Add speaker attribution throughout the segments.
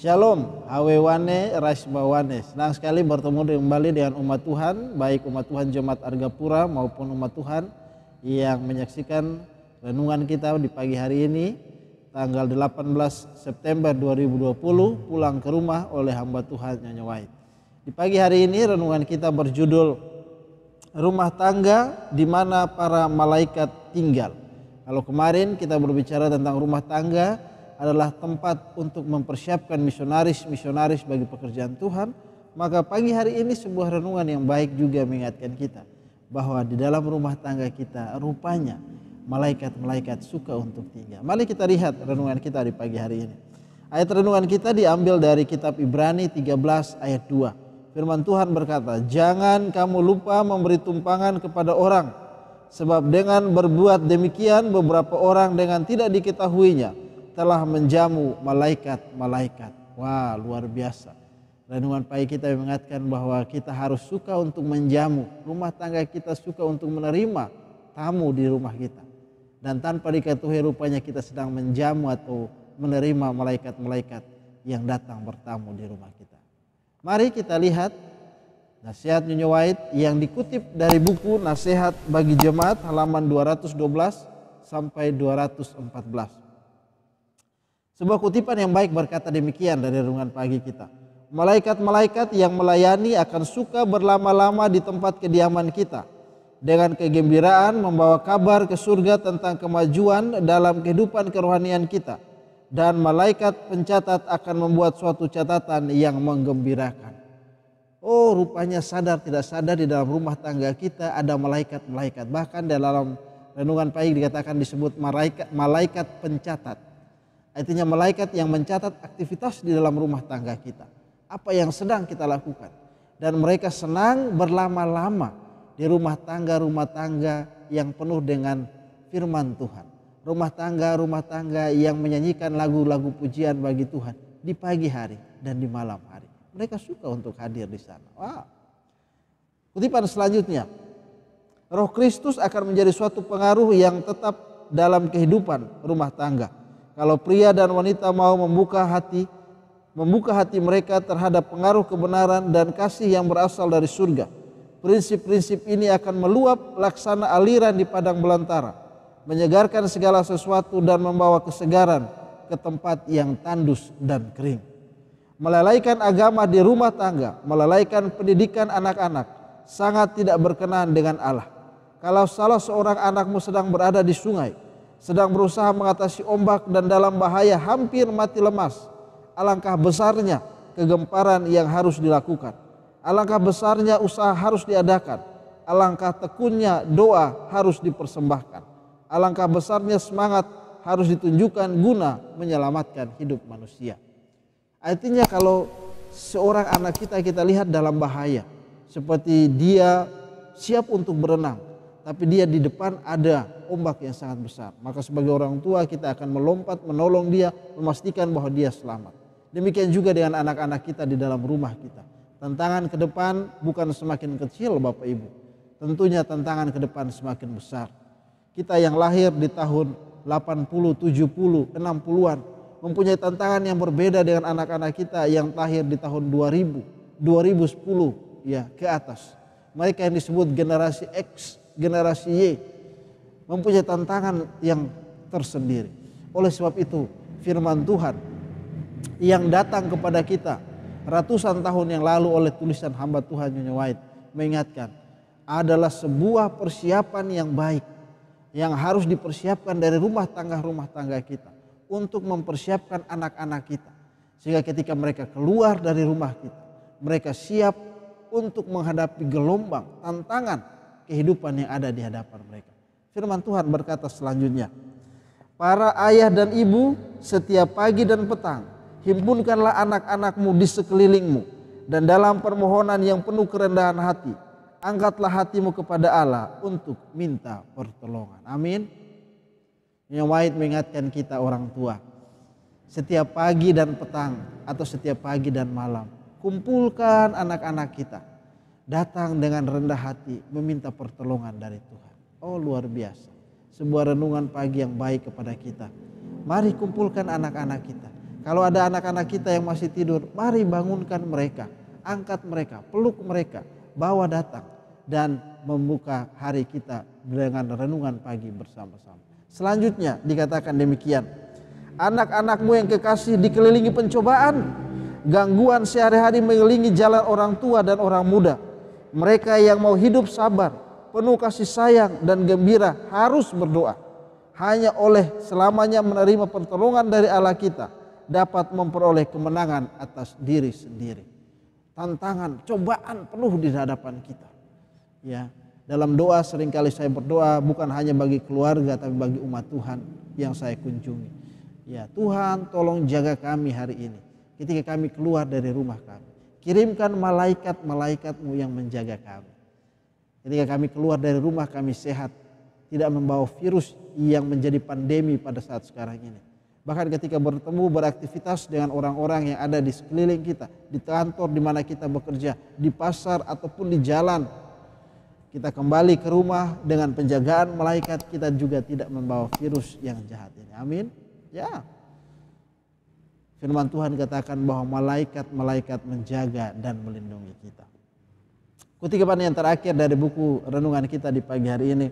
Speaker 1: Shalom, Hawewane, Rasbawane. Senang sekali bertemu kembali dengan umat Tuhan, baik umat Tuhan Jemaat Argapura maupun umat Tuhan yang menyaksikan renungan kita di pagi hari ini, tanggal 18 September 2020, pulang ke rumah oleh hamba Tuhan Nyonya White. Di pagi hari ini renungan kita berjudul Rumah Tangga di mana para malaikat tinggal. Kalau kemarin kita berbicara tentang rumah tangga adalah tempat untuk mempersiapkan misionaris bagi pekerjaan Tuhan, maka pagi hari ini sebuah renungan yang baik juga mengingatkan kita bahwa di dalam rumah tangga kita rupanya malaikat-malaikat suka untuk tinggal. Mari kita lihat renungan kita di pagi hari ini. Ayat renungan kita diambil dari kitab Ibrani 13 ayat 2. Firman Tuhan berkata, "Jangan kamu lupa memberi tumpangan kepada orang, sebab dengan berbuat demikian beberapa orang dengan tidak diketahuinya telah menjamu malaikat-malaikat." Wah, luar biasa. Renungan pagi kita mengingatkan bahwa kita harus suka untuk menjamu. Rumah tangga kita suka untuk menerima tamu di rumah kita. Dan tanpa diketahui rupanya kita sedang menjamu atau menerima malaikat-malaikat yang datang bertamu di rumah kita. Mari kita lihat nasihat Nyonya White yang dikutip dari buku Nasihat bagi Jemaat halaman 212 sampai 214. Sebuah kutipan yang baik berkata demikian dari renungan pagi kita. Malaikat-malaikat yang melayani akan suka berlama-lama di tempat kediaman kita, dengan kegembiraan membawa kabar ke surga tentang kemajuan dalam kehidupan kerohanian kita. Dan malaikat pencatat akan membuat suatu catatan yang menggembirakan. Oh, rupanya sadar tidak sadar di dalam rumah tangga kita ada malaikat-malaikat. Bahkan dalam renungan pagi dikatakan disebut malaikat pencatat. Artinya malaikat yang mencatat aktivitas di dalam rumah tangga kita. Apa yang sedang kita lakukan. Dan mereka senang berlama-lama di rumah tangga yang penuh dengan firman Tuhan. Rumah tangga yang menyanyikan lagu-lagu pujian bagi Tuhan di pagi hari dan di malam hari. Mereka suka untuk hadir di sana. Wow. Kutipan selanjutnya. Roh Kristus akan menjadi suatu pengaruh yang tetap dalam kehidupan rumah tangga. Kalau pria dan wanita mau membuka hati mereka terhadap pengaruh kebenaran dan kasih yang berasal dari surga. Prinsip-prinsip ini akan meluap laksana aliran di padang belantara, menyegarkan segala sesuatu dan membawa kesegaran ke tempat yang tandus dan kering. Melalaikan agama di rumah tangga, melalaikan pendidikan anak-anak, sangat tidak berkenan dengan Allah. Kalau salah seorang anakmu sedang berada di sungai, sedang berusaha mengatasi ombak dan dalam bahaya hampir mati lemas, alangkah besarnya kegemparan yang harus dilakukan. Alangkah besarnya usaha harus diadakan. Alangkah tekunnya doa harus dipersembahkan. Alangkah besarnya semangat harus ditunjukkan guna menyelamatkan hidup manusia. Artinya kalau seorang anak kita lihat dalam bahaya, seperti dia siap untuk berenang, tapi dia di depan ada ombak yang sangat besar, maka sebagai orang tua kita akan melompat menolong dia, memastikan bahwa dia selamat. Demikian juga dengan anak-anak kita di dalam rumah kita. Tantangan ke depan bukan semakin kecil Bapak Ibu, tentunya tantangan ke depan semakin besar. Kita yang lahir di tahun 80, 70, 60-an mempunyai tantangan yang berbeda dengan anak-anak kita yang lahir di tahun 2000, 2010 ya ke atas. Mereka yang disebut generasi X, generasi Y mempunyai tantangan yang tersendiri. Oleh sebab itu firman Tuhan yang datang kepada kita ratusan tahun yang lalu oleh tulisan hamba Tuhan Nyonya White mengingatkan adalah sebuah persiapan yang baik yang harus dipersiapkan dari rumah tangga kita untuk mempersiapkan anak-anak kita, sehingga ketika mereka keluar dari rumah kita, mereka siap untuk menghadapi gelombang tantangan kehidupan yang ada di hadapan mereka. Firman Tuhan berkata selanjutnya, "Para ayah dan ibu, setiap pagi dan petang himpunkanlah anak-anakmu di sekelilingmu, dan dalam permohonan yang penuh kerendahan hati angkatlah hatimu kepada Allah untuk minta pertolongan." Amin. Yang White mengingatkan kita orang tua, setiap pagi dan petang atau setiap pagi dan malam, kumpulkan anak-anak kita, datang dengan rendah hati meminta pertolongan dari Tuhan. Oh, luar biasa. Sebuah renungan pagi yang baik kepada kita. Mari kumpulkan anak-anak kita. Kalau ada anak-anak kita yang masih tidur, mari bangunkan mereka, angkat mereka, peluk mereka, bawa datang dan membuka hari kita dengan renungan pagi bersama-sama. Selanjutnya dikatakan demikian, anak-anakmu yang kekasih dikelilingi pencobaan, gangguan sehari-hari mengelilingi jalan orang tua dan orang muda. Mereka yang mau hidup sabar, penuh kasih sayang dan gembira harus berdoa. Hanya oleh selamanya menerima pertolongan dari Allah kita dapat memperoleh kemenangan atas diri sendiri. Tantangan, cobaan penuh di hadapan kita. Ya, dalam doa seringkali saya berdoa bukan hanya bagi keluarga tapi bagi umat Tuhan yang saya kunjungi. Ya, Tuhan tolong jaga kami hari ini ketika kami keluar dari rumah kami. Kirimkan malaikat-malaikatmu yang menjaga kami. Ketika kami keluar dari rumah kami sehat, tidak membawa virus yang menjadi pandemi pada saat sekarang ini. Bahkan ketika bertemu beraktivitas dengan orang-orang yang ada di sekeliling kita, di kantor di mana kita bekerja, di pasar ataupun di jalan, kita kembali ke rumah dengan penjagaan malaikat, kita juga tidak membawa virus yang jahat ini. Amin. Ya. Firman Tuhan katakan bahwa malaikat-malaikat menjaga dan melindungi kita. Kutipan yang terakhir dari buku renungan kita di pagi hari ini.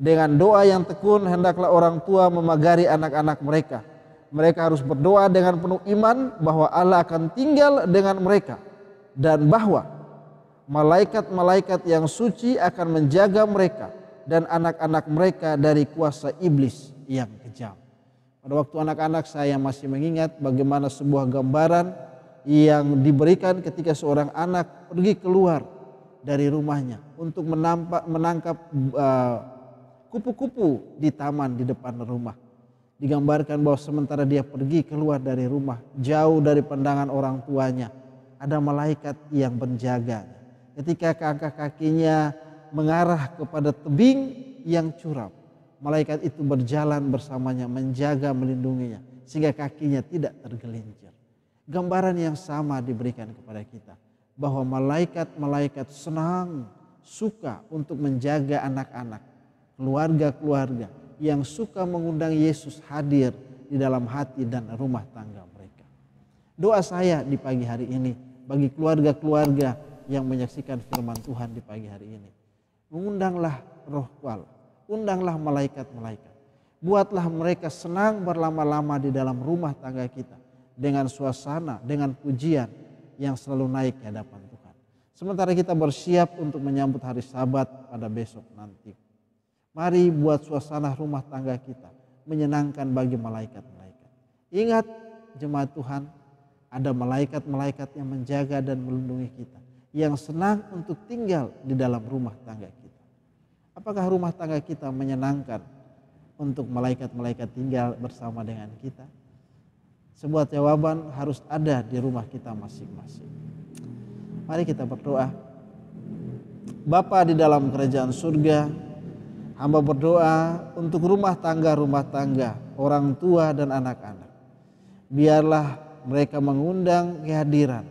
Speaker 1: Dengan doa yang tekun hendaklah orang tua memagari anak-anak mereka. Mereka harus berdoa dengan penuh iman bahwa Allah akan tinggal dengan mereka. Dan bahwa malaikat-malaikat yang suci akan menjaga mereka dan anak-anak mereka dari kuasa iblis yang kejam. Pada waktu anak-anak saya masih mengingat bagaimana sebuah gambaran yang diberikan ketika seorang anak pergi keluar dari rumahnya untuk menangkap kupu-kupu di taman di depan rumah. Digambarkan bahwa sementara dia pergi keluar dari rumah, jauh dari pandangan orang tuanya, ada malaikat yang menjaga. Ketika kakinya mengarah kepada tebing yang curam, malaikat itu berjalan bersamanya, menjaga, melindunginya, sehingga kakinya tidak tergelincir. Gambaran yang sama diberikan kepada kita, bahwa malaikat-malaikat senang, suka untuk menjaga anak-anak, keluarga-keluarga yang suka mengundang Yesus hadir di dalam hati dan rumah tangga mereka. Doa saya di pagi hari ini bagi keluarga-keluarga yang menyaksikan firman Tuhan di pagi hari ini, mengundanglah Roh Allah, undanglah malaikat-malaikat, buatlah mereka senang berlama-lama di dalam rumah tangga kita dengan suasana, dengan pujian yang selalu naik ke hadapan Tuhan. Sementara kita bersiap untuk menyambut hari Sabat pada besok nanti. Mari buat suasana rumah tangga kita menyenangkan bagi malaikat-malaikat. Ingat jemaat Tuhan, ada malaikat-malaikat yang menjaga dan melindungi kita, yang senang untuk tinggal di dalam rumah tangga kita. Apakah rumah tangga kita menyenangkan untuk malaikat-malaikat tinggal bersama dengan kita? Sebuah jawaban harus ada di rumah kita masing-masing. Mari kita berdoa. Bapa di dalam kerajaan surga, hamba berdoa untuk rumah tangga, orang tua dan anak-anak. Biarlah mereka mengundang kehadiran.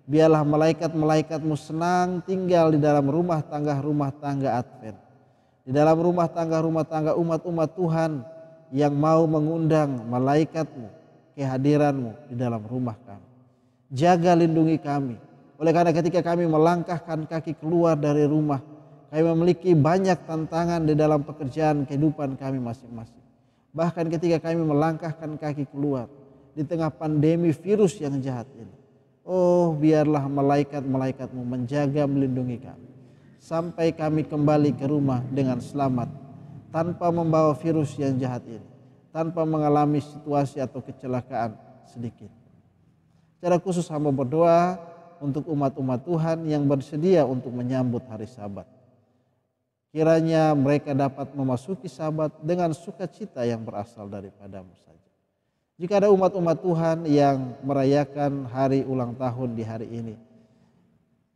Speaker 1: Biarlah malaikat-malaikatmu senang tinggal di dalam rumah tangga Advent. Di dalam rumah tangga umat-umat Tuhan yang mau mengundang malaikatmu, kehadiranmu di dalam rumah kami. Jaga lindungi kami. Oleh karena ketika kami melangkahkan kaki keluar dari rumah, kami memiliki banyak tantangan di dalam pekerjaan kehidupan kami masing-masing. Bahkan ketika kami melangkahkan kaki keluar di tengah pandemi virus yang jahat ini. Oh, biarlah malaikat-malaikatmu menjaga, melindungi kami. Sampai kami kembali ke rumah dengan selamat. Tanpa membawa virus yang jahat ini. Tanpa mengalami situasi atau kecelakaan sedikit. Secara khusus hamba berdoa untuk umat-umat Tuhan yang bersedia untuk menyambut hari Sabat. Kiranya mereka dapat memasuki Sabat dengan sukacita yang berasal daripadamu saja. Jika ada umat-umat Tuhan yang merayakan hari ulang tahun di hari ini,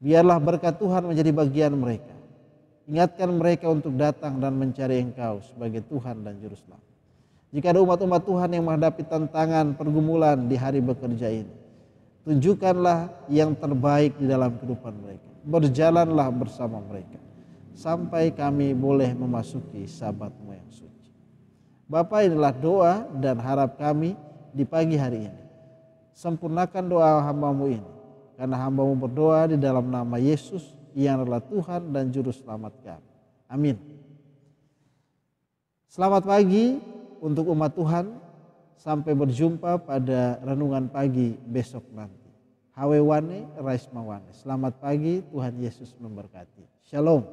Speaker 1: biarlah berkat Tuhan menjadi bagian mereka. Ingatkan mereka untuk datang dan mencari Engkau sebagai Tuhan dan Juru Selamat. Jika ada umat-umat Tuhan yang menghadapi tantangan pergumulan di hari bekerja ini, tunjukkanlah yang terbaik di dalam kehidupan mereka. Berjalanlah bersama mereka sampai kami boleh memasuki Sabat-Mu yang suci. Bapa, inilah doa dan harap kami di pagi hari ini. Sempurnakan doa hamba-Mu ini, karena hamba-Mu berdoa di dalam nama Yesus yang adalah Tuhan dan Juru Selamat kami. Amin. Selamat pagi untuk umat Tuhan. Sampai berjumpa pada renungan pagi besok nanti. Hawe wane, raisma wane. Selamat pagi, Tuhan Yesus memberkati. Shalom.